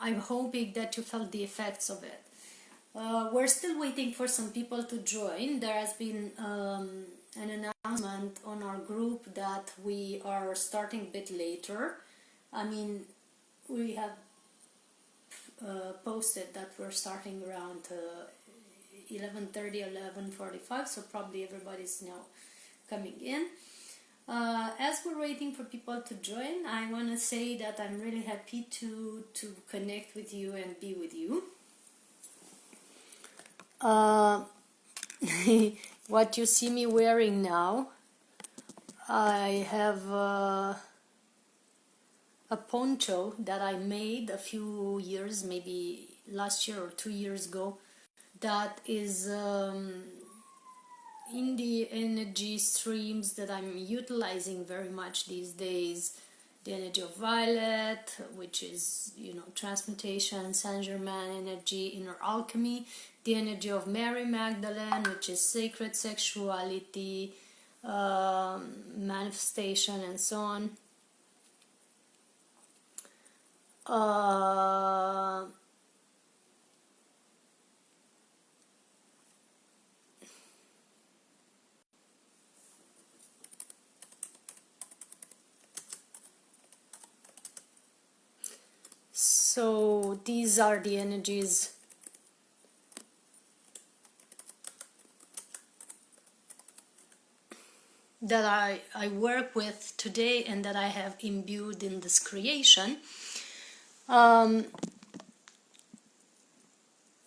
I'm hoping that you felt the effects of it. We're still waiting for some people to join. There has been an announcement on our group that we are starting a bit later. I mean, we have posted that we're starting around 11:30, 11:45, so probably everybody's now coming in. As we're waiting for people to join, I want to say that I'm really happy to connect with you and be with you. What you see me wearing now, I have a poncho that I made a few years, maybe last year or 2 years ago, that is in the energy streams that I'm utilizing very much these days. The energy of violet, which is, you know, transmutation, Saint Germain energy, inner alchemy. The energy of Mary Magdalene, which is sacred sexuality, manifestation, and so on. So these are the energies that I work with today and that I have imbued in this creation.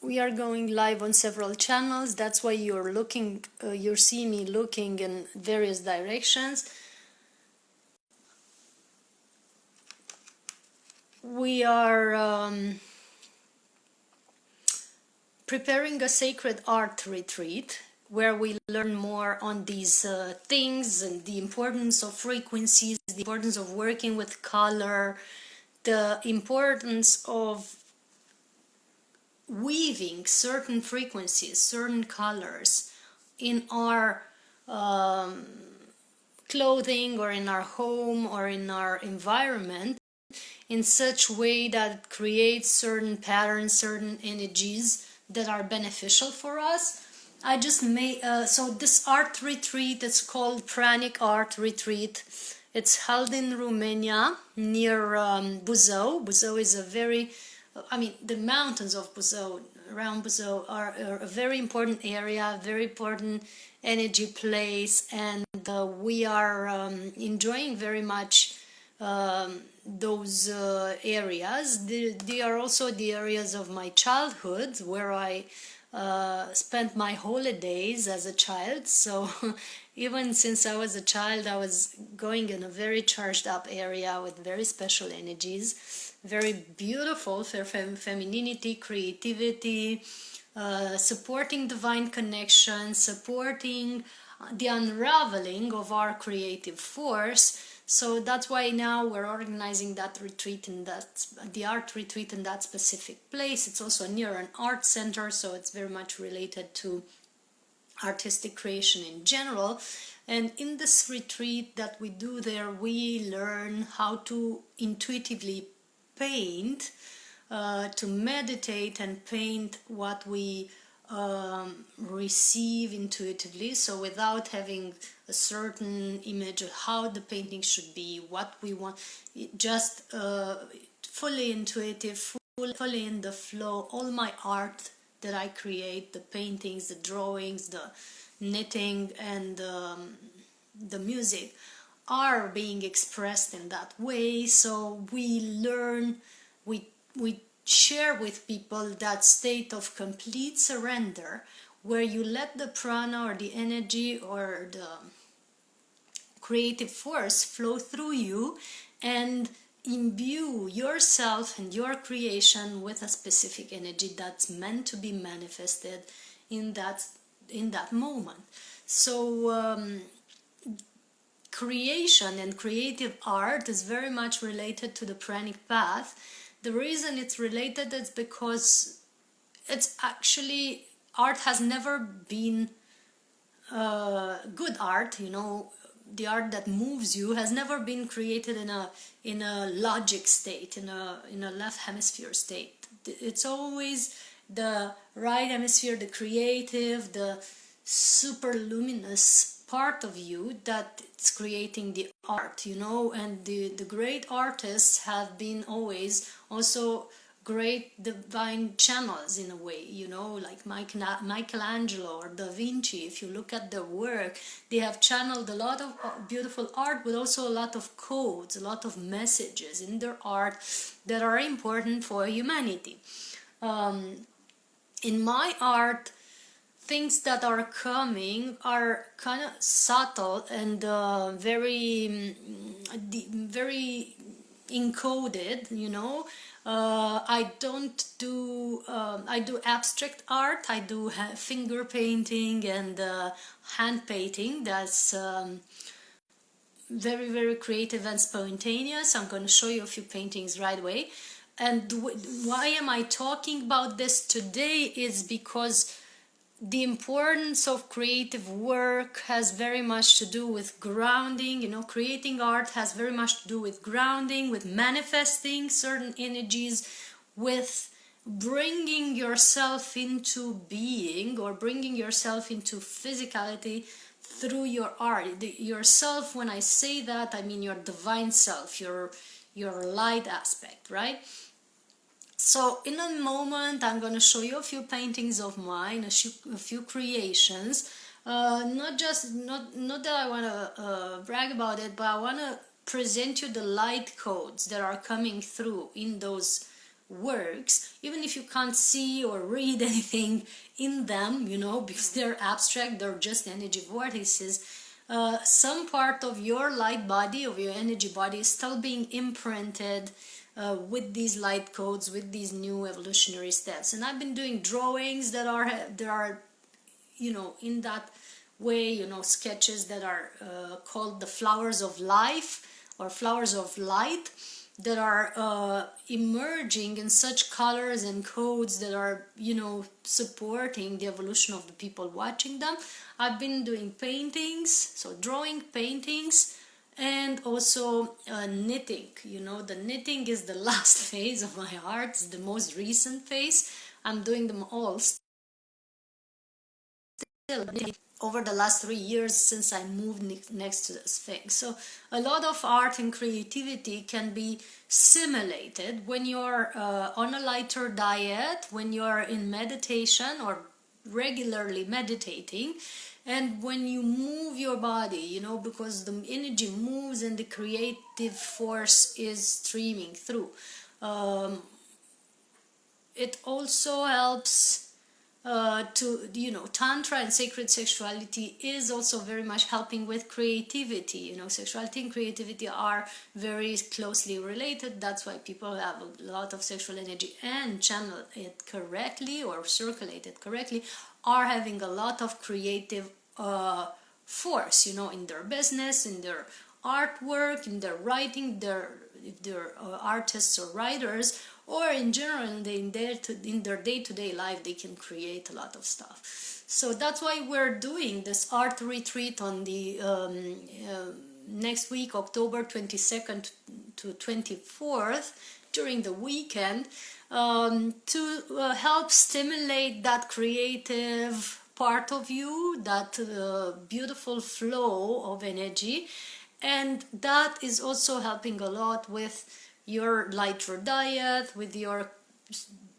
We are going live on several channels. That's why you're seeing me looking in various directions. We are preparing a sacred art retreat where we learn more on these things and the importance of frequencies, the importance of working with color, the importance of weaving certain frequencies, certain colors in our clothing or in our home or in our environment in such way that it creates certain patterns, certain energies that are beneficial for us. I just made, so this art retreat is called Pranic Art Retreat. It's held in Romania near Buzău. Buzău is a very, the mountains of Buzău, around Buzău are a very important area, very important energy place, and we are enjoying very much those areas. They are also the areas of my childhood where I spent my holidays as a child. So even since I was a child, I was going in a very charged up area with very special energies, very beautiful for femininity, creativity, supporting divine connection, supporting the unraveling of our creative force. So that's why now we're organizing that retreat in the art retreat in that specific place. It's also near an art center, so it's very much related to artistic creation in general. And in this retreat that we do there, we learn how to intuitively paint, to meditate and paint what we receive intuitively, so without having a certain image of how the painting should be, what we want, just fully intuitive, fully in the flow. All my art that I create, the paintings, the drawings, the knitting, and the music are being expressed in that way. So we learn, we share with people that state of complete surrender where you let the prana or the energy or the creative force flow through you and imbue yourself and your creation with a specific energy that's meant to be manifested in that moment. So creation and creative art is very much related to the pranic path. The reason it's related is because it's actually, art has never been good art, you know. the art that moves you has never been created in a logic state, in a left hemisphere state. It's always the right hemisphere, the creative, the super luminous part of you that it's creating the art, you know. And the great artists have been always also great divine channels in a way, you know, like Michelangelo or Da Vinci. If you look at their work, they have channeled a lot of beautiful art, but also a lot of codes, a lot of messages in their art that are important for humanity. In my art, things that are coming are kind of subtle and very encoded, you know. I do abstract art. I do finger painting and hand painting. That's very creative and spontaneous. I'm going to show you a few paintings right away. And why am I talking about this today is because the importance of creative work has very much to do with grounding. You know, creating art has very much to do with grounding, with manifesting certain energies, with bringing yourself into being or bringing yourself into physicality through your art. Yourself, when I say that, I mean your divine self, your light aspect, right? So in a moment I'm going to show you a few paintings of mine, a few creations. Not that I want to brag about it, but I want to present you the light codes that are coming through in those works, even if you can't see or read anything in them, you know, because they're abstract, they're just energy vortices. Some part of your light body, of your energy body, is still being imprinted with these light codes, with these new evolutionary steps. And I've been doing drawings that are you know, in that way, you know, sketches that are called the flowers of life or flowers of light, that are emerging in such colors and codes that are, you know, supporting the evolution of the people watching them. I've been doing paintings, so drawing, paintings, and also knitting. You know, the knitting is the last phase of my art. It's the most recent phase. I'm doing them all still over the last 3 years since I moved next to this thing. So a lot of art and creativity can be simulated when you're on a lighter diet, when you're in meditation or regularly meditating, and when you move your body, you know, because the energy moves and the creative force is streaming through. It also helps to, you know, Tantra and sacred sexuality is also very much helping with creativity. You know, sexuality and creativity are very closely related. That's why people have a lot of sexual energy and channel it correctly or circulate it correctly, are having a lot of creative force, you know, in their business, in their artwork, in their writing, if they're artists or writers, or in general in their day-to-day life, they can create a lot of stuff. So that's why we're doing this art retreat on the next week, October 22nd to 24th, during the weekend, to help stimulate that creative part of you, that beautiful flow of energy. And that is also helping a lot with your lighter diet, with your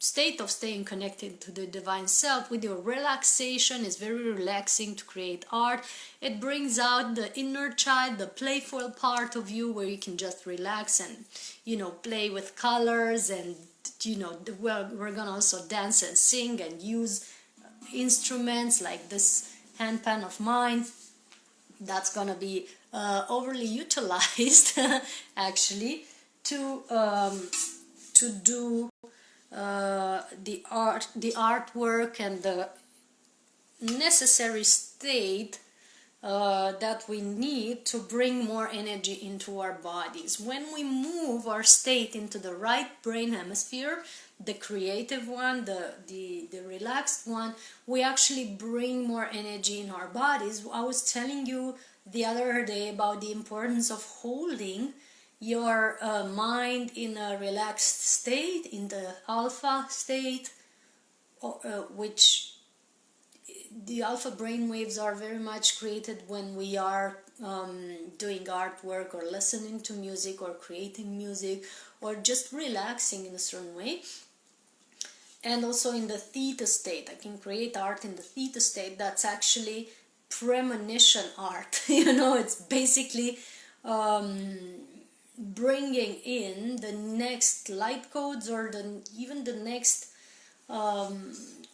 state of staying connected to the divine self, with your relaxation. It's very relaxing to create art. It brings out the inner child, the playful part of you, where you can just relax and, you know, play with colors. And, you know, we're gonna also dance and sing and use instruments like this handpan of mine. That's gonna be overly utilized actually to do the artwork and the necessary state that we need to bring more energy into our bodies. When we move our state into the right brain hemisphere, the creative one, the relaxed one, we actually bring more energy in our bodies. I was telling you the other day about the importance of holding your mind in a relaxed state, in the alpha state, which the alpha brain waves are very much created when we are doing artwork or listening to music or creating music or just relaxing in a certain way. And also in the theta state, I can create art in the theta state. That's actually premonition art. It's basically bringing in the next light codes or even the next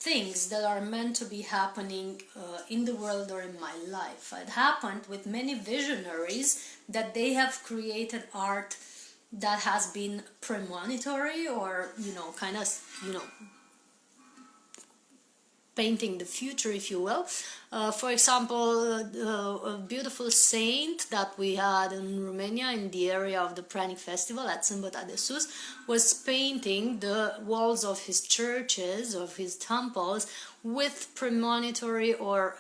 things that are meant to be happening in the world or in my life. It happened with many visionaries that they have created art that has been premonitory, or kind of painting the future, if you will. For example, a beautiful saint that we had in Romania in the area of the Pranic festival at Sâmbăta de Sus was painting the walls of his churches, of his temples, with premonitory or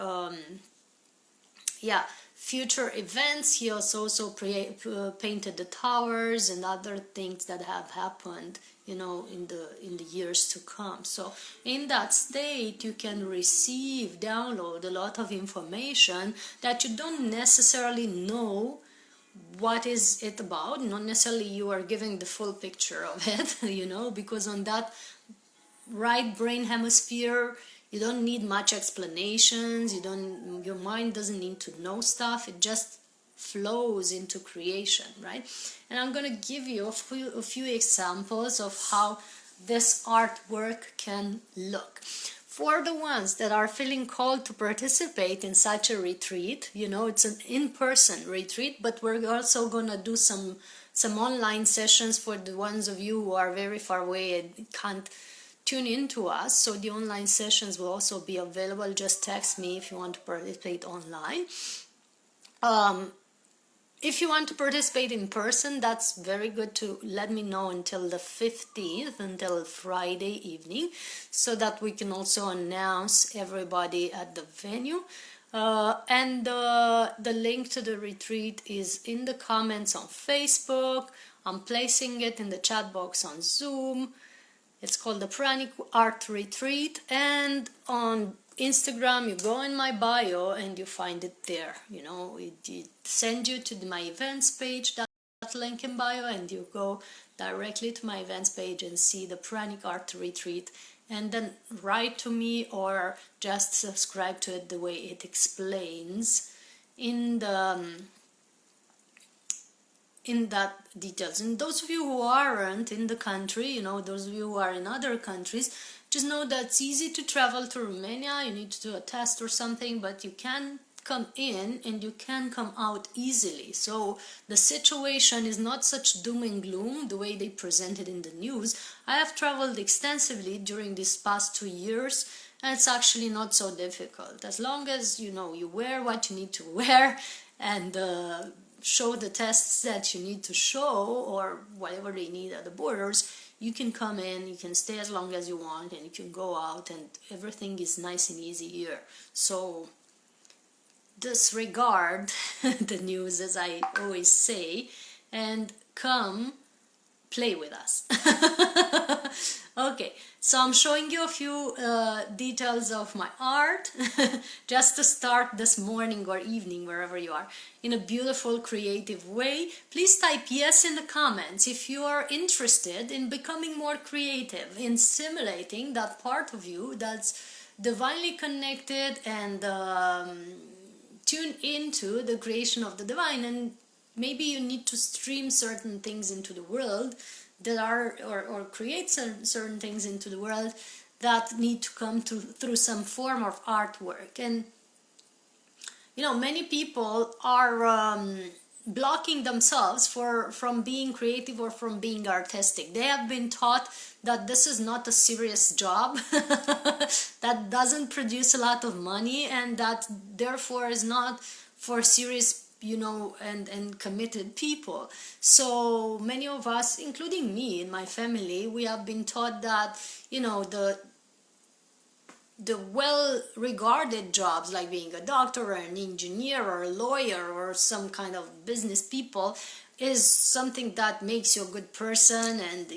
future events. He also painted the towers and other things that have happened in the years to come. So in that state you can download a lot of information that you don't necessarily know what is it about. Not necessarily you are giving the full picture of it, because on that right brain hemisphere you don't need much explanations. Your mind doesn't need to know stuff. It just flows into creation, right? And I'm going to give you a few examples of how this artwork can look. For the ones that are feeling called to participate in such a retreat, it's an in-person retreat, but we're also going to do some online sessions for the ones of you who are very far away and can't tune in to us. So the online sessions will also be available. Just text me if you want to participate online. If you want to participate in person, that's very good to let me know until the 15th, until Friday evening, so that we can also announce everybody at the venue. And the link to the retreat is in the comments on Facebook. I'm placing it in the chat box on Zoom. It's called the Pranic Art Retreat, and on Instagram you go in my bio and you find it there. It sends you to my events page, that link in bio, and you go directly to my events page and see the Pranic Art Retreat, and then write to me or just subscribe to it the way it explains in that details. And those of you who aren't in the country, those of you who are in other countries, just know that it's easy to travel to Romania. You need to do a test or something, but you can come in and you can come out easily. So the situation is not such doom and gloom the way they present it in the news. I have traveled extensively during these past 2 years, and it's actually not so difficult. As long as you wear what you need to wear and show the tests that you need to show, or whatever they need at the borders, you can come in, you can stay as long as you want, and you can go out, and everything is nice and easy here. So disregard the news, as I always say, and come play with us. Okay, so I'm showing you a few details of my art just to start this morning or evening, wherever you are, in a beautiful, creative way. Please type yes in the comments if you are interested in becoming more creative, in stimulating that part of you that's divinely connected and tuned into the creation of the divine. And maybe you need to stream certain things into the world that are, or create certain things into the world that need to come through some form of artwork. And many people are blocking themselves from being creative or from being artistic. They have been taught that this is not a serious job, that doesn't produce a lot of money, and that therefore is not for serious and committed people. So many of us, including me and my family, we have been taught that the well-regarded jobs like being a doctor or an engineer or a lawyer or some kind of business people is something that makes you a good person, and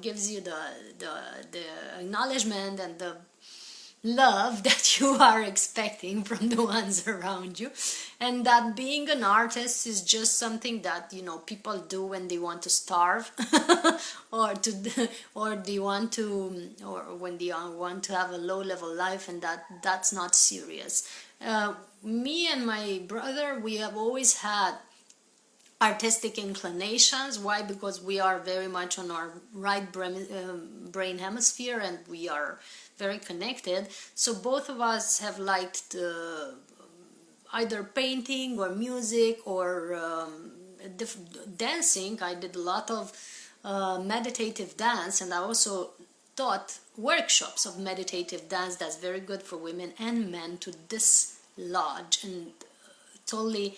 gives you the acknowledgement and the love that you are expecting from the ones around you. And that being an artist is just something that people do when they want to starve or they want to, or when they want to have a low level life, and that's not serious. Me and my brother, we have always had artistic inclinations. Why? Because we are very much on our right brain hemisphere, and we are very connected. So both of us have liked either painting or music or dancing. I did a lot of meditative dance, and I also taught workshops of meditative dance. That's very good for women and men to dislodge and totally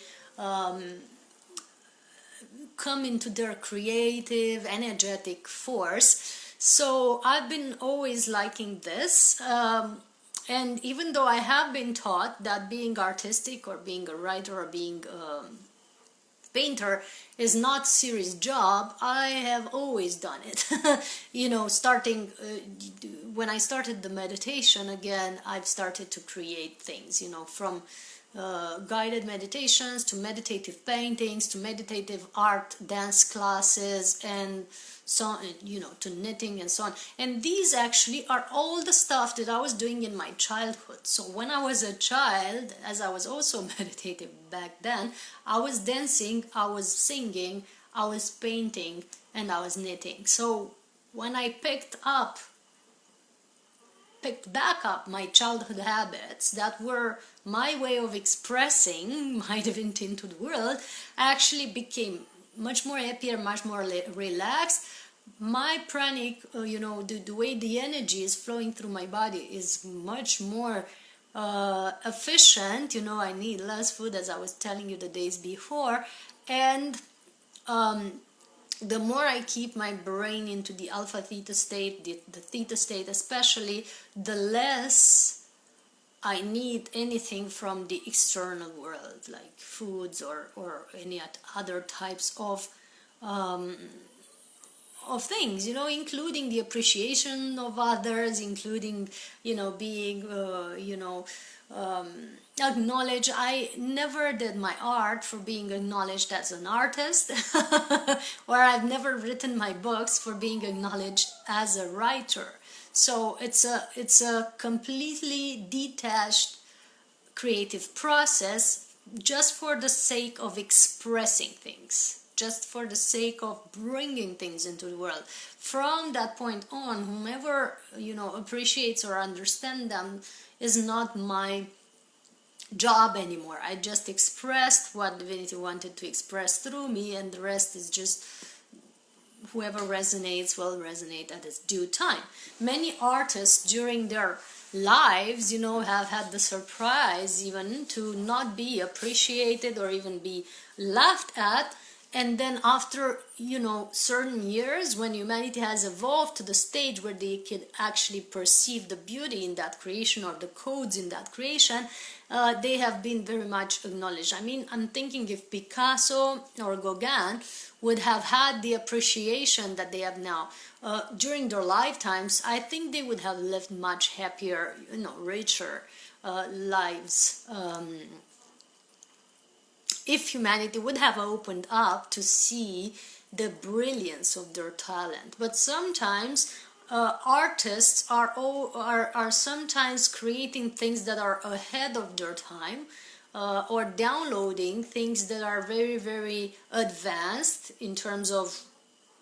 come into their creative, energetic force. So I've been always liking this, and even though I have been taught that being artistic or being a writer or being a painter is not serious job, I have always done it. Starting when I started the meditation again, I've started to create things, from guided meditations to meditative paintings to meditative art dance classes, and so to knitting and so on. And these actually are all the stuff that I was doing in my childhood. So when I was a child, as I was also meditative back then, I was dancing, I was singing, I was painting, and I was knitting. So when I picked back up my childhood habits that were my way of expressing my divinity into the world, I actually became much more happier, much more relaxed. My pranic, the way the energy is flowing through my body is much more efficient. I need less food, as I was telling you the days before, and the more I keep my brain into the alpha theta state, the theta state especially, the less I need anything from the external world, like foods or any other types of things, including the appreciation of others, including, being, acknowledged. I never did my art for being acknowledged as an artist, or I've never written my books for being acknowledged as a writer. So it's a completely detached creative process, just for the sake of expressing things, just for the sake of bringing things into the world. From that point on, whomever appreciates or understands them is not my job anymore. I just expressed what divinity wanted to express through me, and the rest is just whoever resonates will resonate at its due time. Many artists during their lives, have had the surprise even to not be appreciated or even be laughed at. And then after, certain years, when humanity has evolved to the stage where they could actually perceive the beauty in that creation or the codes in that creation, they have been very much acknowledged. I mean, I'm thinking if Picasso or Gauguin would have had the appreciation that they have now during their lifetimes, I think they would have lived much happier, richer lives. If humanity would have opened up to see the brilliance of their talent. But sometimes artists are sometimes creating things that are ahead of their time, or downloading things that are very, very advanced in terms of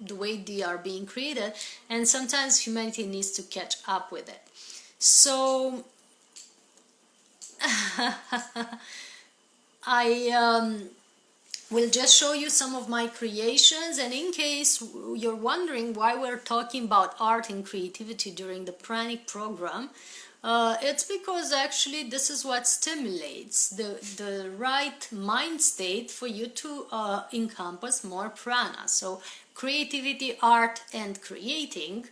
the way they are being created, and sometimes humanity needs to catch up with it. So I will just show you some of my creations, and in case you're wondering why we're talking about art and creativity during the pranic program, it's because actually this is what stimulates the right mind state for you to encompass more prana. So creativity, art, and creating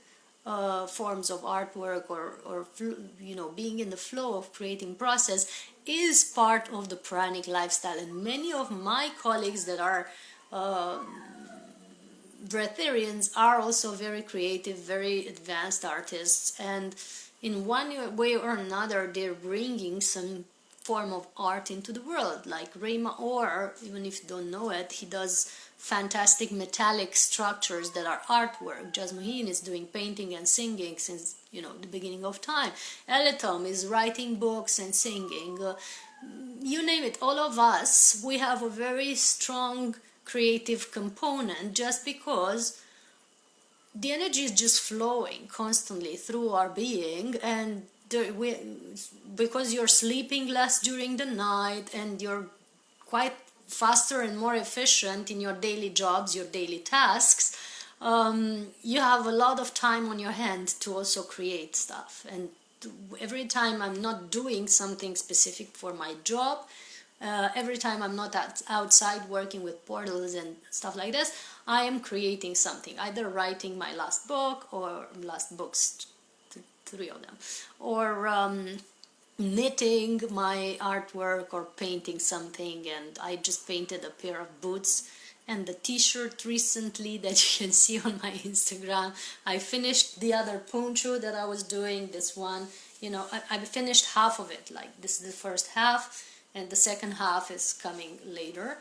forms of artwork or being in the flow of creating process is part of the pranic lifestyle. And many of my colleagues that are breatharians are also very creative, very advanced artists, and in one way or another they're bringing some form of art into the world. Like Rayma Orr, even if you don't know it, he does fantastic metallic structures that are artwork. Jasmine is doing painting and singing since the beginning of time. Elatom is writing books and singing. You name it, all of us, we have a very strong creative component, just because the energy is just flowing constantly through our being, and because you're sleeping less during the night and you're quite faster and more efficient in your daily jobs, your daily tasks, you have a lot of time on your hand to also create stuff. And every time I'm not doing something specific for my job, every time I'm not outside working with portals and stuff like this, I am creating something, either writing my last book or last books, 3 of them, or knitting my artwork or painting something. And I just painted a pair of boots and the t-shirt recently that you can see on my Instagram. I finished the other poncho that I was doing, this one, I finished half of it, like this is the first half and the second half is coming later.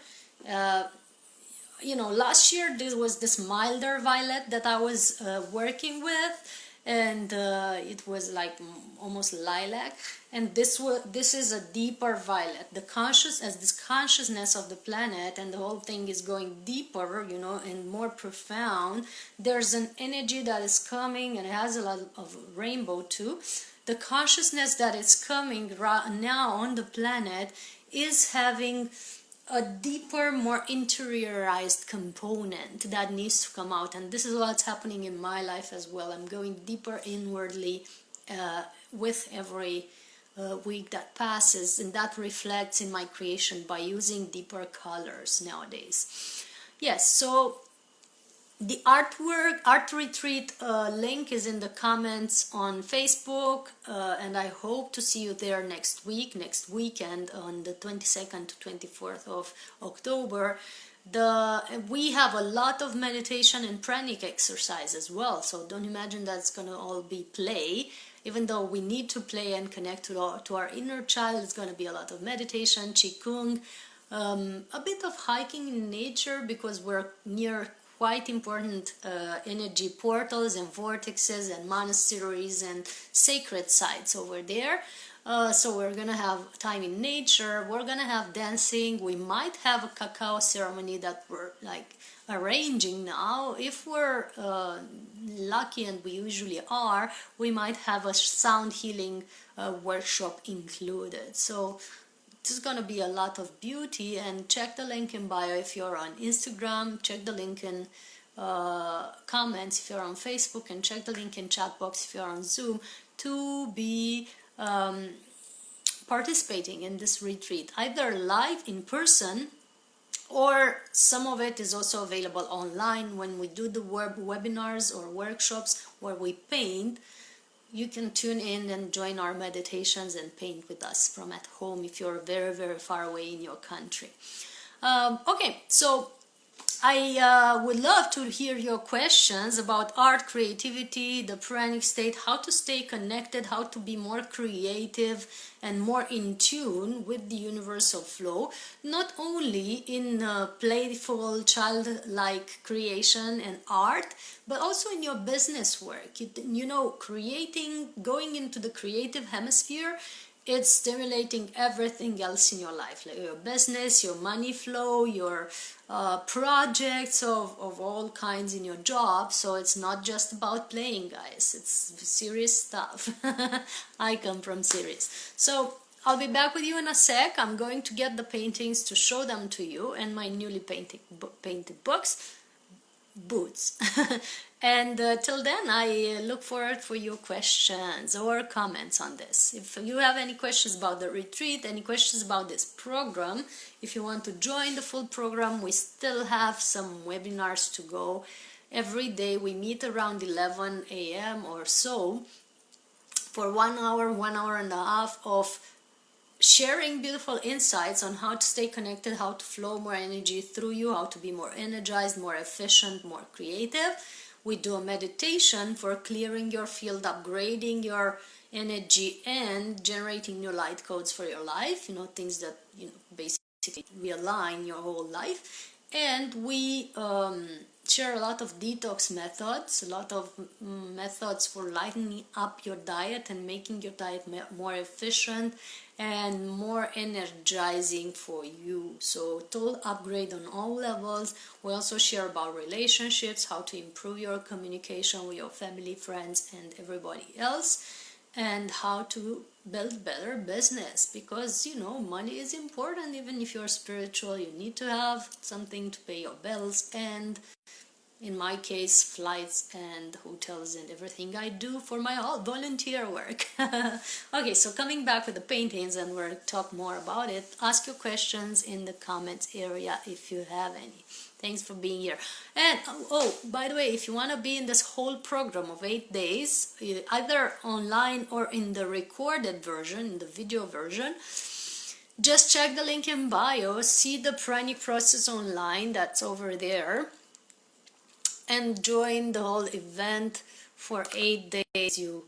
Last year there was this milder violet that I was working with, and it was like almost lilac, and this is a deeper violet. This consciousness of the planet and the whole thing is going deeper, and more profound. There's an energy that is coming, and it has a lot of rainbow too. The consciousness that is coming right now on the planet is having a deeper, more interiorized component that needs to come out, and this is what's happening in my life as well. I'm going deeper inwardly with every week that passes, and that reflects in my creation by using deeper colors nowadays. Yes, so the art retreat link is in the comments on Facebook, and I hope to see you there next weekend on the 22nd to 24th of October. We have a lot of meditation and pranic exercise as well, so don't imagine that's gonna all be play. Even though we need to play and connect to our inner child, it's gonna be a lot of meditation, qigong, a bit of hiking in nature, because we're near quite important energy portals and vortexes and monasteries and sacred sites over there. So we're gonna have time in nature, we're gonna have dancing, we might have a cacao ceremony that we're like arranging now. If we're lucky, and we usually are, we might have a sound healing workshop included. So there's gonna be a lot of beauty, and check the link in bio if you're on Instagram, check the link in comments if you're on Facebook, and check the link in chat box if you're on Zoom to be participating in this retreat, either live in person, or some of it is also available online when we do the webinars or workshops where we paint. You can tune in and join our meditations and paint with us from at home if you're very, very far away in your country. Okay, so I would love to hear your questions about art, creativity, the pranic state, how to stay connected, how to be more creative and more in tune with the universal flow, not only in playful, childlike creation and art, but also in your business work. Creating, going into the creative hemisphere, it's stimulating everything else in your life, like your business, your money flow, your projects of all kinds in your job. So it's not just about playing, guys, it's serious stuff. I come from serious. So I'll be back with you in a sec. I'm going to get the paintings to show them to you, and my newly painted boots. And till then, I look forward for your questions or comments on this. If you have any questions about the retreat, any questions about this program, if you want to join the full program, we still have some webinars to go. every day. We meet around 11 a.m. or so for 1 hour and a half of sharing beautiful insights on how to stay connected, how to flow more energy through you, how to be more energized, more efficient, more creative. We do a meditation for clearing your field, upgrading your energy, and generating new light codes for your life, things that basically realign your whole life. And we share a lot of detox methods, a lot of methods for lightening up your diet and making your diet more efficient and more energizing for you. So total upgrade on all levels. We also share about relationships, how to improve your communication with your family, friends, and everybody else, and how to build better business, because money is important. Even if you're spiritual, you need to have something to pay your bills, and in my case, flights and hotels and everything I do for my volunteer work. Okay, so coming back with the paintings, and we'll talk more about it. Ask your questions in the comments area if you have any. Thanks for being here. And by the way, if you want to be in this whole program of 8 days, either online or in the recorded version, in the video version, just check the link in bio, see the pranic process online, that's over there, and join the whole event for 8 days. You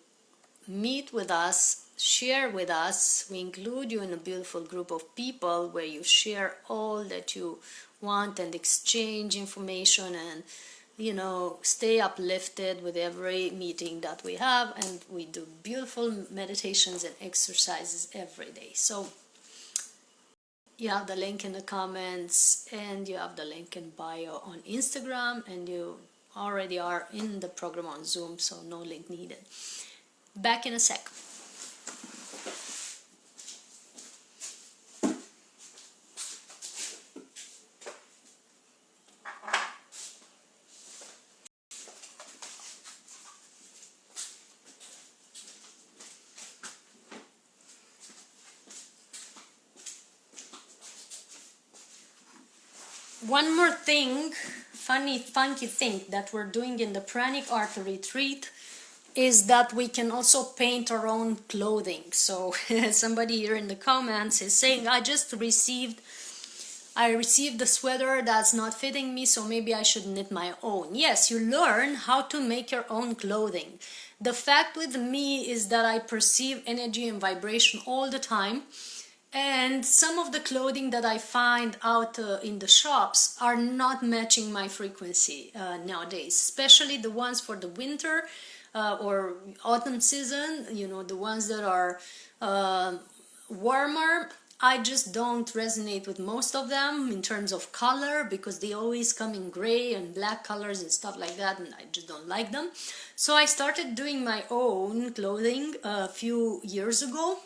meet with us, share with us, we include you in a beautiful group of people where you share all that you want and exchange information and stay uplifted with every meeting that we have. And we do beautiful meditations and exercises every day. So you have the link in the comments, and you have the link in bio on Instagram, and you already are in the program on Zoom, so no link needed. Back in a sec. One more thing, funky thing that we're doing in the Pranic Art Retreat is that we can also paint our own clothing. So somebody here in the comments is saying, I received the sweater that's not fitting me, so maybe I should knit my own. Yes, you learn how to make your own clothing. The fact with me is that I perceive energy and vibration all the time. And some of the clothing that I find out in the shops are not matching my frequency nowadays, especially the ones for the winter or autumn season, the ones that are warmer. I just don't resonate with most of them in terms of color, because they always come in gray and black colors and stuff like that, and I just don't like them. So I started doing my own clothing a few years ago.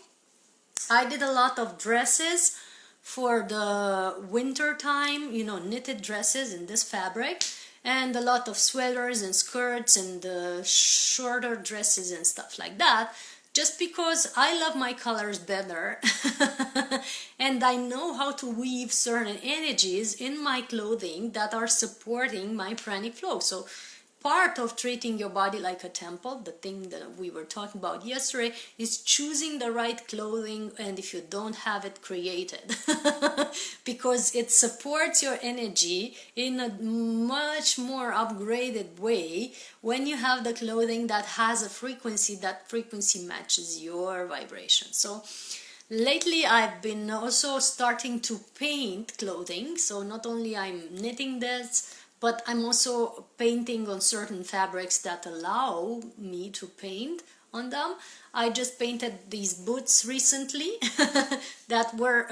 I did a lot of dresses for the winter time, knitted dresses in this fabric, and a lot of sweaters and skirts and shorter dresses and stuff like that, just because I love my colors better and I know how to weave certain energies in my clothing that are supporting my pranic flow. So part of treating your body like a temple, the thing that we were talking about yesterday, is choosing the right clothing, and if you don't have it, create it. Because it supports your energy in a much more upgraded way when you have the clothing that has a frequency, that frequency matches your vibration. So lately I've been also starting to paint clothing. So not only I'm knitting this, but I'm also painting on certain fabrics that allow me to paint on them. I just painted these boots recently that were,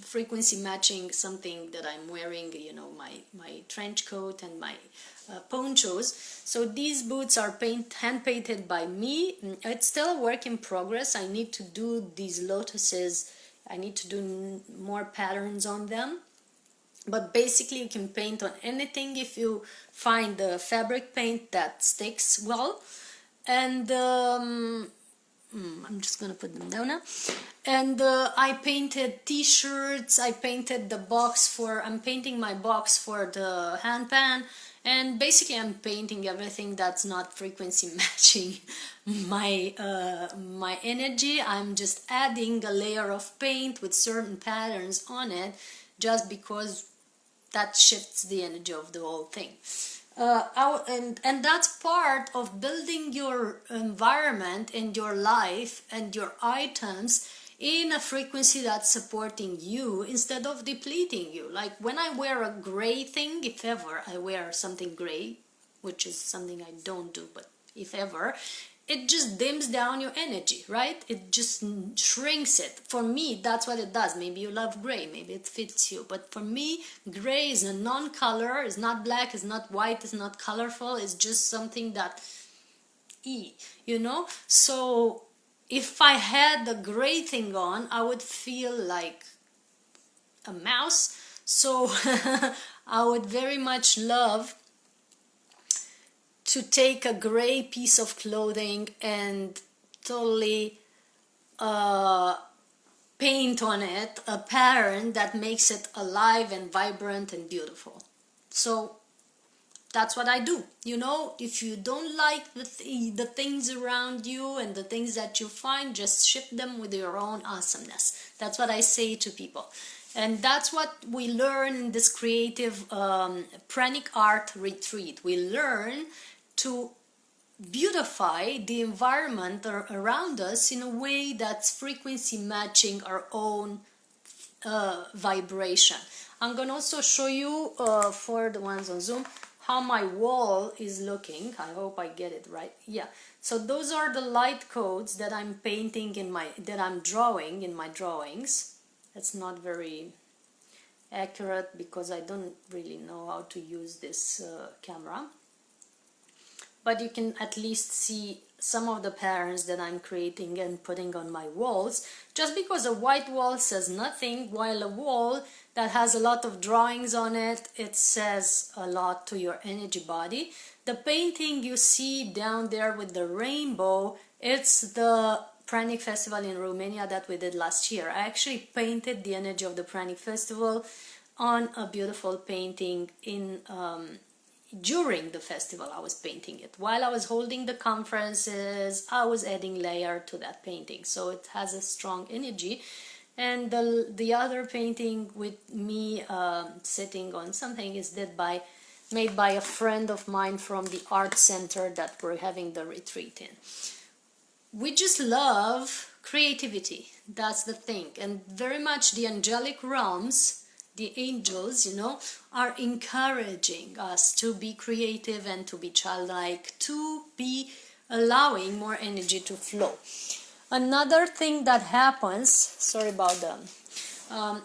frequency matching something that I'm wearing, my trench coat and my ponchos. So these boots are hand painted by me. It's still a work in progress. I need to do these lotuses. I need to do more patterns on them. But basically you can paint on anything if you find the fabric paint that sticks well. And I'm just gonna put them down now. And I painted t-shirts, I painted the box I'm painting my box for the hand pan, And basically I'm painting everything that's not frequency matching my energy. I'm just adding a layer of paint with certain patterns on it, just because that shifts the energy of the whole thing. And that's part of building your environment and your life and your items in a frequency that's supporting you instead of depleting you. Like when I wear a gray thing, if ever I wear something gray, which is something I don't do, but if ever, it just dims down your energy, right? It just shrinks it. For me, that's what it does. Maybe you love gray, maybe it fits you. But for me, gray is a non-color. It's not black, it's not white, it's not colorful. It's just something that, you know? So if I had the gray thing on, I would feel like a mouse. So I would very much love to take a gray piece of clothing and totally paint on it a pattern that makes it alive and vibrant and beautiful. So that's what I do. You know, if you don't like the things around you and the things that you find, just shift them with your own awesomeness. That's what I say to people. And that's what we learn in this creative pranic art retreat. We learn to beautify the environment around us in a way that's frequency matching our own vibration. I'm going to also show you, for the ones on Zoom, how my wall is looking. I hope I get it right. Yeah. So those are the light codes that I'm painting that I'm drawing in my drawings. It's not very accurate because I don't really know how to use this camera. But you can at least see some of the patterns that I'm creating and putting on my walls. Just because a white wall says nothing, while a wall that has a lot of drawings on it, it says a lot to your energy body. The painting you see down there with the rainbow, it's the Pranic Festival in Romania that we did last year. I actually painted the energy of the Pranic Festival on a beautiful painting during the festival. I was painting it. While I was holding the conferences, I was adding layer to that painting. So it has a strong energy. And the other painting with me sitting on something is made by a friend of mine from the art center that we're having the retreat in. We just love creativity. That's the thing. And very much the angelic realms, the angels, you know, are encouraging us to be creative and to be childlike, to be allowing more energy to flow. Another thing that happens, sorry about that.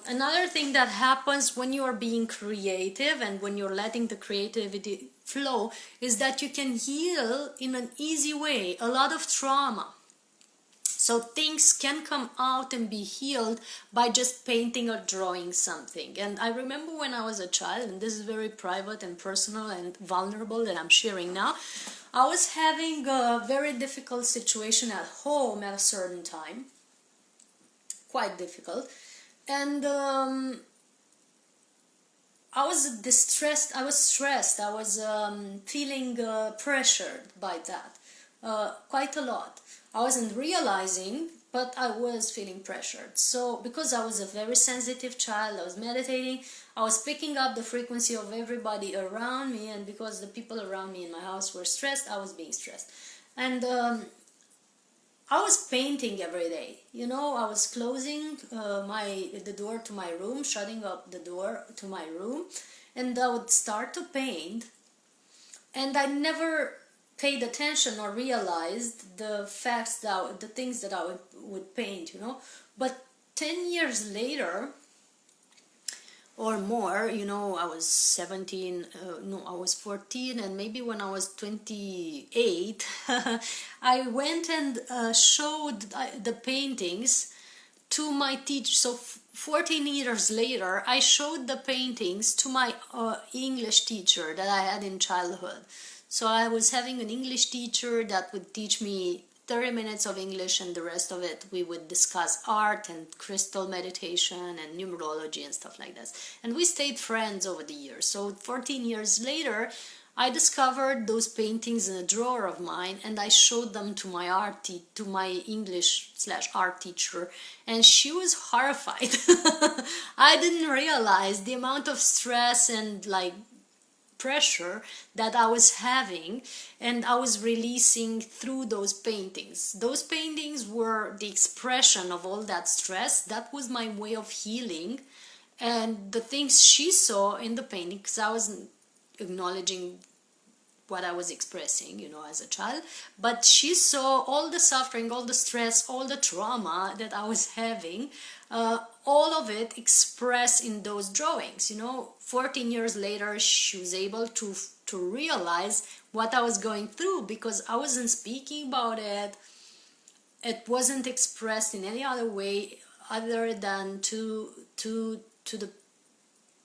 Another thing that happens when you are being creative and when you're letting the creativity flow is that you can heal in an easy way a lot of trauma. So things can come out and be healed by just painting or drawing something. And I remember when I was a child, and this is very private and personal and vulnerable that I'm sharing now, I was having a very difficult situation at home at a certain time, quite difficult. And I was distressed, I was stressed, I was feeling pressured by that, quite a lot. I wasn't realizing, but I was feeling pressured. So because I was a very sensitive child, I was meditating, I was picking up the frequency of everybody around me, and because the people around me in my house were stressed, I was being stressed. And I was painting every day. You know, I was closing the door to my room, shutting up the door to my room, and I would start to paint, and I never paid attention or realized the facts, the things that I would paint, you know. But 10 years later or more, you know, I was 17, no, I was 14, and maybe when I was 28, I went and showed the paintings to my teacher. So 14 years later, I showed the paintings to my English teacher that I had in childhood. So I was having an English teacher that would teach me 30 minutes of English, and the rest of it we would discuss art and crystal meditation and numerology and stuff like that. And we stayed friends over the years. So 14 years later, I discovered those paintings in a drawer of mine, and I showed them to my English/art teacher, and she was horrified. I didn't realize the amount of stress and like pressure that I was having, and I was releasing through those paintings. Those paintings were the expression of all that stress. That was my way of healing. And the things she saw in the painting, because I wasn't acknowledging what I was expressing, as a child, but she saw all the suffering, all the stress, all the trauma that I was having, all of it expressed in those drawings. 14 years later, she was able to realize what I was going through, because I wasn't speaking about it. It wasn't expressed in any other way other than to the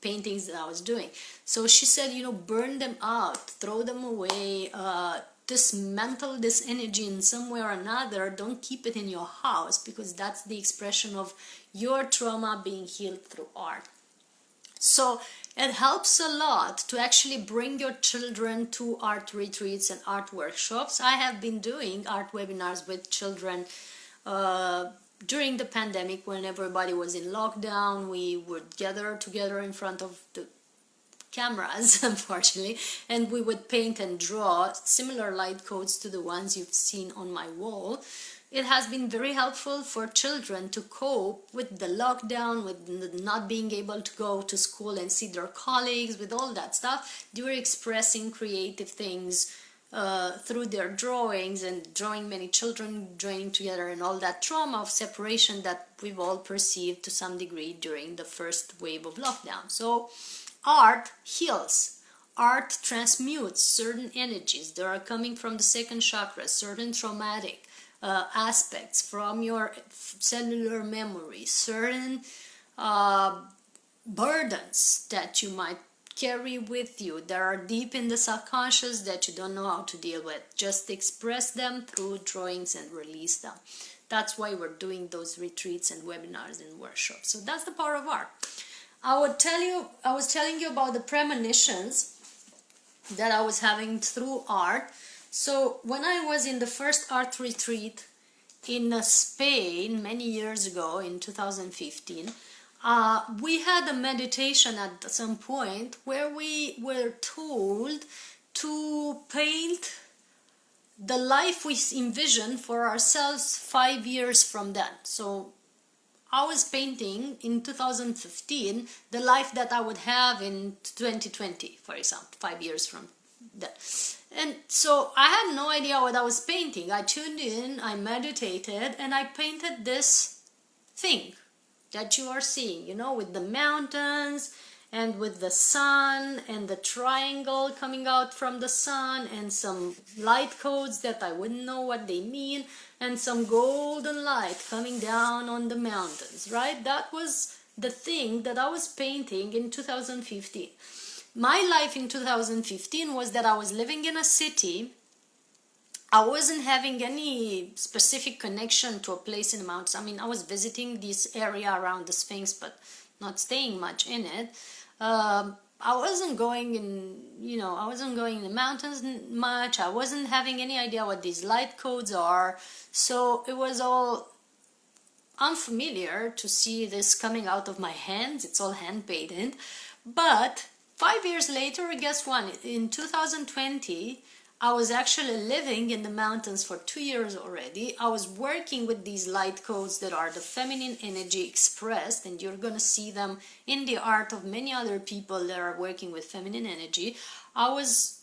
paintings that I was doing. So she said, burn them out, throw them away, dismantle this energy in some way or another. Don't keep it in your house, because that's the expression of your trauma being healed through art. So it helps a lot to actually bring your children to art retreats and art workshops. I have been doing art webinars with children during the pandemic, when everybody was in lockdown. We would gather together in front of the cameras, unfortunately, and we would paint and draw similar light codes to the ones you've seen on my wall. It has been very helpful for children to cope with the lockdown, with not being able to go to school and see their colleagues, with all that stuff. They were expressing creative things through their drawings, and drawing many children joining together, and all that trauma of separation that we've all perceived to some degree during the first wave of lockdown. So art heals. Art transmutes certain energies that are coming from the second chakra, certain traumatic aspects from your cellular memory, certain burdens that you might carry with you that are deep in the subconscious that you don't know how to deal with. Just express them through drawings and release them. That's why we're doing those retreats and webinars and workshops. So that's the power of art. I was telling you about the premonitions that I was having through art. So when I was in the first art retreat in Spain many years ago, in 2015, we had a meditation at some point where we were told to paint the life we envision for ourselves 5 years from then. So I was painting in 2015 the life that I would have in 2020, for example, 5 years from then. And so I had no idea what I was painting. I tuned in, I meditated, and I painted this thing that you are seeing, with the mountains and with the sun and the triangle coming out from the sun and some light codes that I wouldn't know what they mean, and some golden light coming down on the mountains, right? That was the thing that I was painting in 2015. My life in 2015 was that I was living in a city. I wasn't having any specific connection to a place in the mountains. I mean, I was visiting this area around the Sphinx, but not staying much in it. I wasn't going in the mountains much. I wasn't having any idea what these light codes are. So it was all unfamiliar to see this coming out of my hands. It's all hand painted. But 5 years later, guess what? In 2020, I was actually living in the mountains for 2 years already. I was working with these light codes that are the feminine energy expressed, and you're going to see them in the art of many other people that are working with feminine energy. I was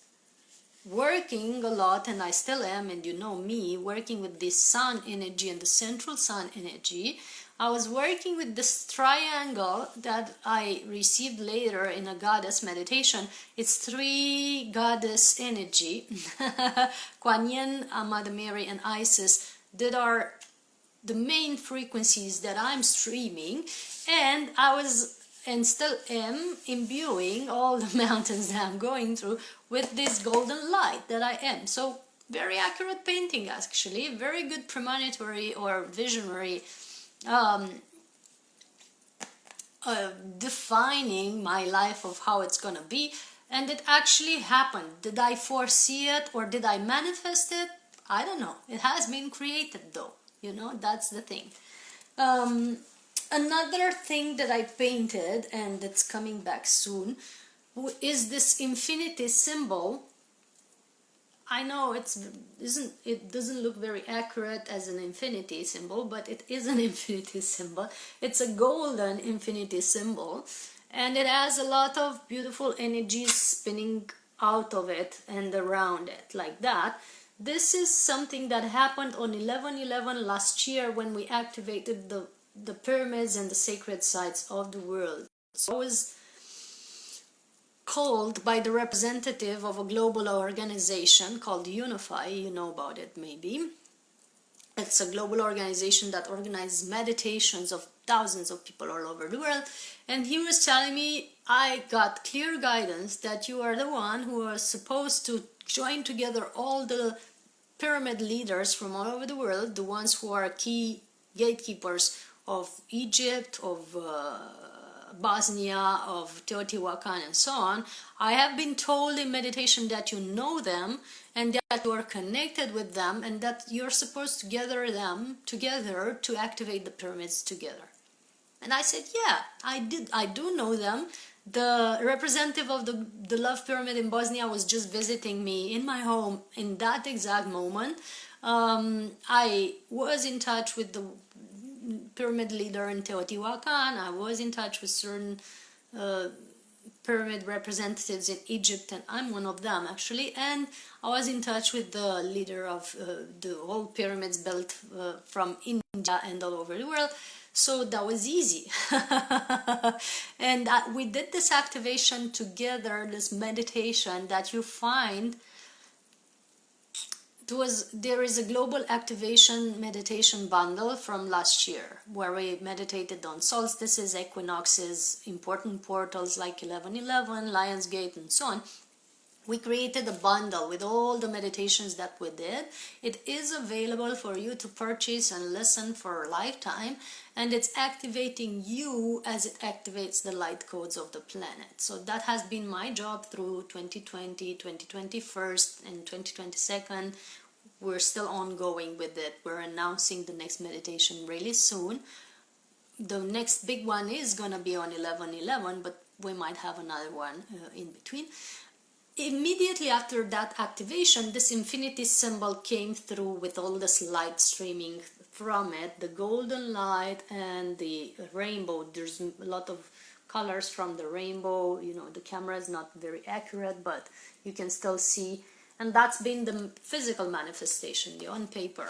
working a lot, and I still am, and you know me, working with this sun energy and the central sun energy. I was working with this triangle that I received later in a goddess meditation. It's 3 goddess energy, Kuan Yin, Mother Mary, and Isis, that are the main frequencies that I'm streaming, and I was and still am imbuing all the mountains that I'm going through with this golden light that I am. So very accurate painting, actually, very good premonitory or visionary defining my life of how it's gonna be. And it actually happened. Did I foresee it or did I manifest it? I don't know. It has been created though. You know, that's the thing. Another thing that I painted, and it's coming back soon, is this infinity symbol. I know it doesn't look very accurate as an infinity symbol, but it is an infinity symbol. It's a golden infinity symbol, and it has a lot of beautiful energies spinning out of it and around it like that. This is something that happened on 11/11 last year when we activated the pyramids and the sacred sites of the world. So I was called by the representative of a global organization called Unify. You know about it maybe. It's a global organization that organizes meditations of thousands of people all over the world, and he was telling me, I got clear guidance that you are the one who are supposed to join together all the pyramid leaders from all over the world, the ones who are key gatekeepers of Egypt, of Bosnia, of Teotihuacan, and so on. I have been told in meditation that you know them and that you are connected with them and that you're supposed to gather them together to activate the pyramids together. And I said, yeah, I do know them. The representative of the Love Pyramid in Bosnia was just visiting me in my home in that exact moment. I was in touch with the pyramid leader in Teotihuacan. I was in touch with certain pyramid representatives in Egypt, and I'm one of them actually. And I was in touch with the leader of the whole pyramids built from India and all over the world. So that was easy. And we did this activation together, this meditation that you find. There is a global activation meditation bundle from last year where we meditated on solstices, equinoxes, important portals like 11/11, Lionsgate, and so on. We created a bundle with all the meditations that we did. It is available for you to purchase and listen for a lifetime, and it's activating you as it activates the light codes of the planet. So that has been my job through 2020, 2021, and 2022. We're still ongoing with it. We're announcing the next meditation really soon. The next big one is gonna be on 11/11, but we might have another one in between. Immediately after that activation, this infinity symbol came through with all this light streaming from it, the golden light and the rainbow. There's a lot of colors from the rainbow. You know, the camera is not very accurate, but you can still see. And that's been the physical manifestation, the on paper,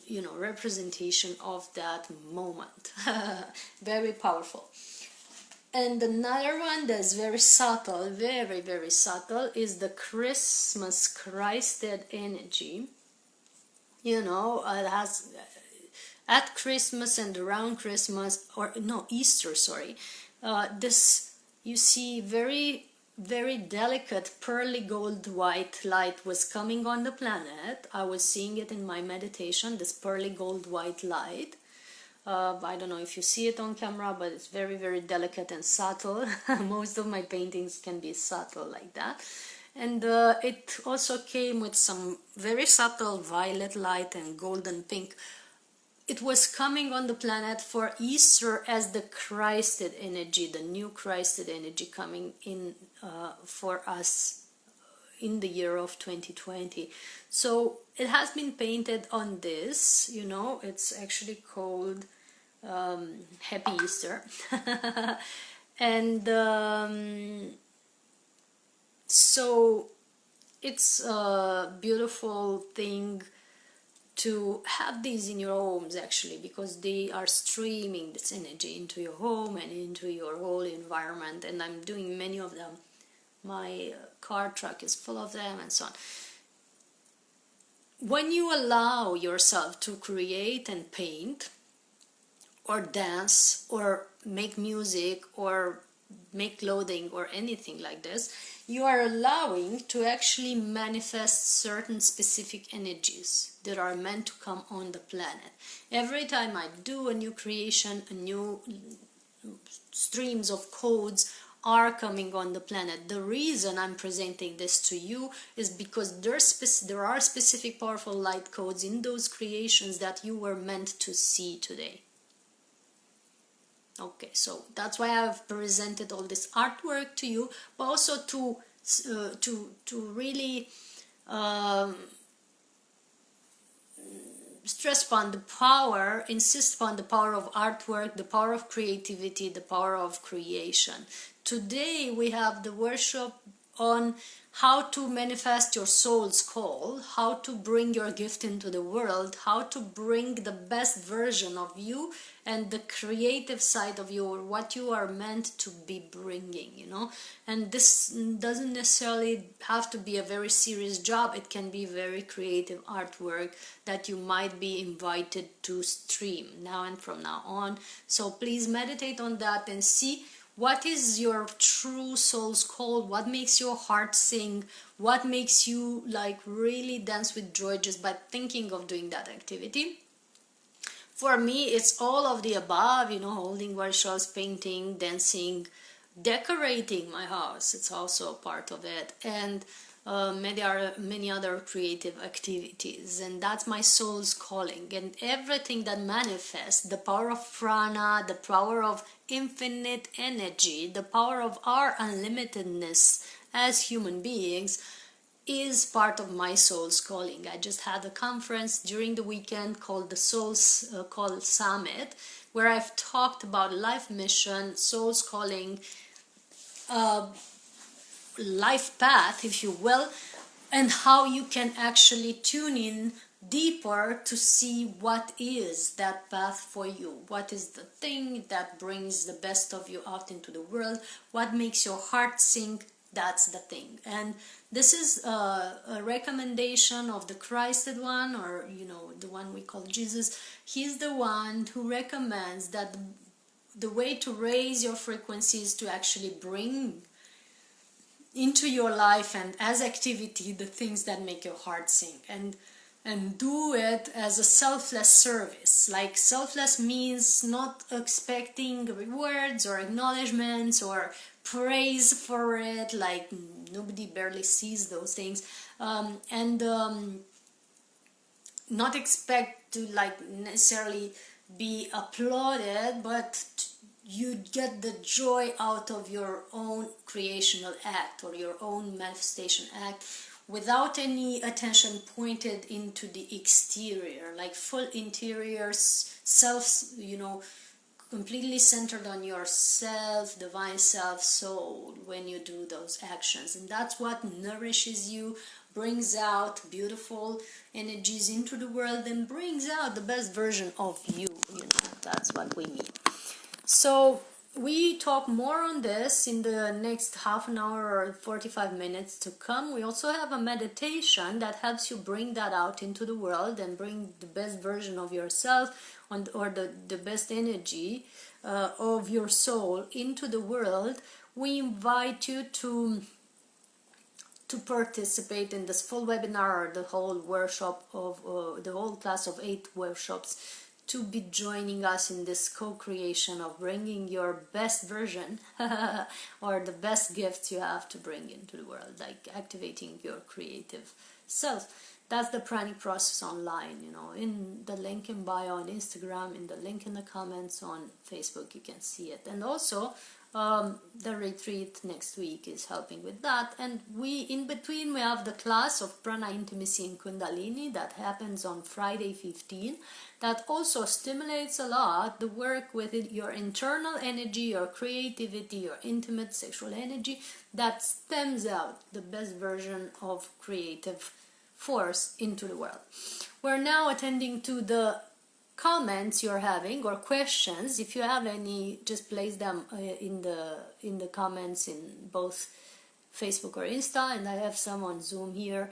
you know, representation of that moment. Very powerful. And another one that's very subtle, very, very subtle, is the Christmas Christed energy. You know, it has at Christmas and around Christmas, or no, Easter, sorry. This, you see, very delicate pearly gold white light was coming on the planet. I was seeing it in my meditation, this pearly gold white light. I don't know if you see it on camera, but it's very, very delicate and subtle. Most of my paintings can be subtle like that. And it also came with some very subtle violet light and golden pink. It was coming on the planet for Easter as the Christed energy, the new Christed energy coming in for us in the year of 2020. So it has been painted on this, you know, it's actually called Happy Easter. And so it's a beautiful thing to have these in your homes actually, because they are streaming this energy into your home and into your whole environment, and I'm doing many of them. My car truck is full of them and so on. When you allow yourself to create and paint or dance or make music or make clothing or anything like this, you are allowing to actually manifest certain specific energies that are meant to come on the planet. Every time I do a new creation, a new streams of codes are coming on the planet. The reason I'm presenting this to you is because there are specific powerful light codes in those creations that you were meant to see today. Okay, so that's why I've presented all this artwork to you, but also to really stress upon the power, insist upon the power of artwork, the power of creativity, the power of creation. Today we have the workshop on how to manifest your soul's call, how to bring your gift into the world, how to bring the best version of you and the creative side of you, or what you are meant to be bringing, you know. And this doesn't necessarily have to be a very serious job. It can be very creative artwork that you might be invited to stream now and from now on. So please meditate on that and see what is your true soul's call, what makes your heart sing, what makes you like really dance with joy just by thinking of doing that activity. For me, it's all of the above, you know, holding workshops, painting, dancing, decorating my house. It's also a part of it. And many other creative activities, and that's my soul's calling. And everything that manifests, the power of prana, the power of infinite energy, the power of our unlimitedness as human beings, is part of my soul's calling. I just had a conference during the weekend called the Soul's Call Summit, where I've talked about life mission, soul's calling, life path, if you will, and how you can actually tune in deeper to see what is that path for you, what is the thing that brings the best of you out into the world, what makes your heart sing. That's the thing. And this is a recommendation of the Christed one, or you know, the one we call Jesus. He's the one who recommends that the way to raise your frequency is to actually bring into your life and as activity the things that make your heart sing, and do it as a selfless service. Like, selfless means not expecting rewards or acknowledgements or praise for it, like nobody barely sees those things, and not expect to like necessarily be applauded, but you get the joy out of your own creational act or your own manifestation act without any attention pointed into the exterior, like full interior self, you know, completely centered on yourself, divine self, soul, when you do those actions. And that's what nourishes you, brings out beautiful energies into the world, and brings out the best version of you, you know. That's what we mean. So we talk more on this in the next half an hour or 45 minutes to come. We also have a meditation that helps you bring that out into the world and bring the best version of yourself or the best energy of your soul into the world. We invite you to participate in this full webinar, or the whole workshop of the whole class of 8 workshops, to be joining us in this co-creation of bringing your best version or the best gifts you have to bring into the world, like activating your creative self. That's the pranic process online, you know, in the link in bio on Instagram, in the link in the comments on Facebook, you can see it. And also the retreat next week is helping with that. And in between we have the class of prana, intimacy and kundalini that happens on Friday 15, that also stimulates a lot the work with your internal energy, your creativity, your intimate sexual energy, that stems out the best version of creative force into the world. We're now attending to the comments you're having or questions. If you have any, just place them in the comments in both Facebook or Insta, and I have some on Zoom here.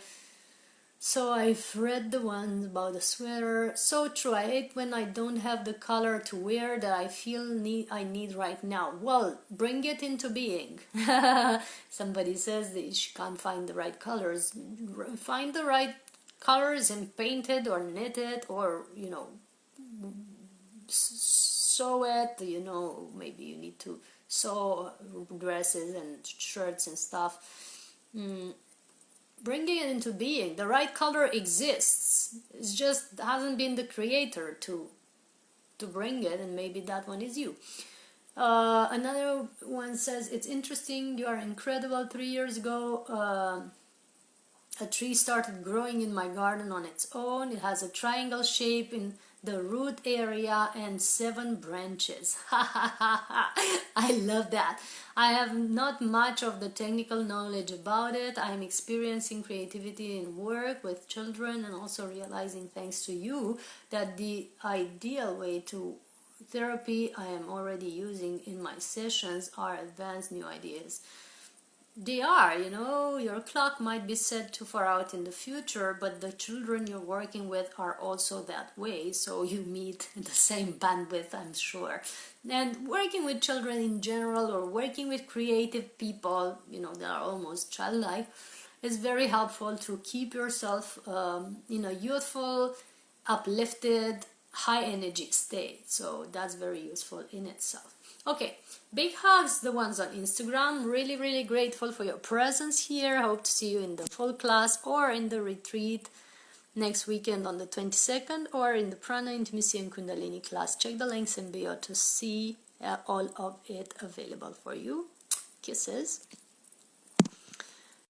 So I've read the ones about the sweater. So true. I hate when I don't have the color to wear that I feel I need right now. Well, bring it into being. Somebody says that she can't find the right colors. Find the right colors and paint it or knit it, or, you know, sew it, you know. Maybe you need to so dresses and shirts and stuff. Bringing it into being. The right color exists. It just hasn't been the creator to bring it, and maybe that one is you. Another one says, it's interesting, you are incredible. 3 years ago, a tree started growing in my garden on its own. It has a triangle shape in the root area and 7 branches. I love that. I have not much of the technical knowledge about it. I am experiencing creativity in work with children, and also realizing, thanks to you, that the ideal way to therapy I am already using in my sessions are advanced new ideas. They are, your clock might be set too far out in the future, but the children you're working with are also that way, so you meet the same bandwidth, I'm sure. And working with children in general, or working with creative people, that are almost childlike, is very helpful to keep yourself in a youthful, uplifted, high energy state. So that's very useful in itself. Okay, big hugs, the ones on Instagram. Really, really grateful for your presence here. Hope to see you in the full class or in the retreat next weekend on the 22nd, or in the Prana, Intimacy and Kundalini class. Check the links in bio to see all of it available for you. Kisses.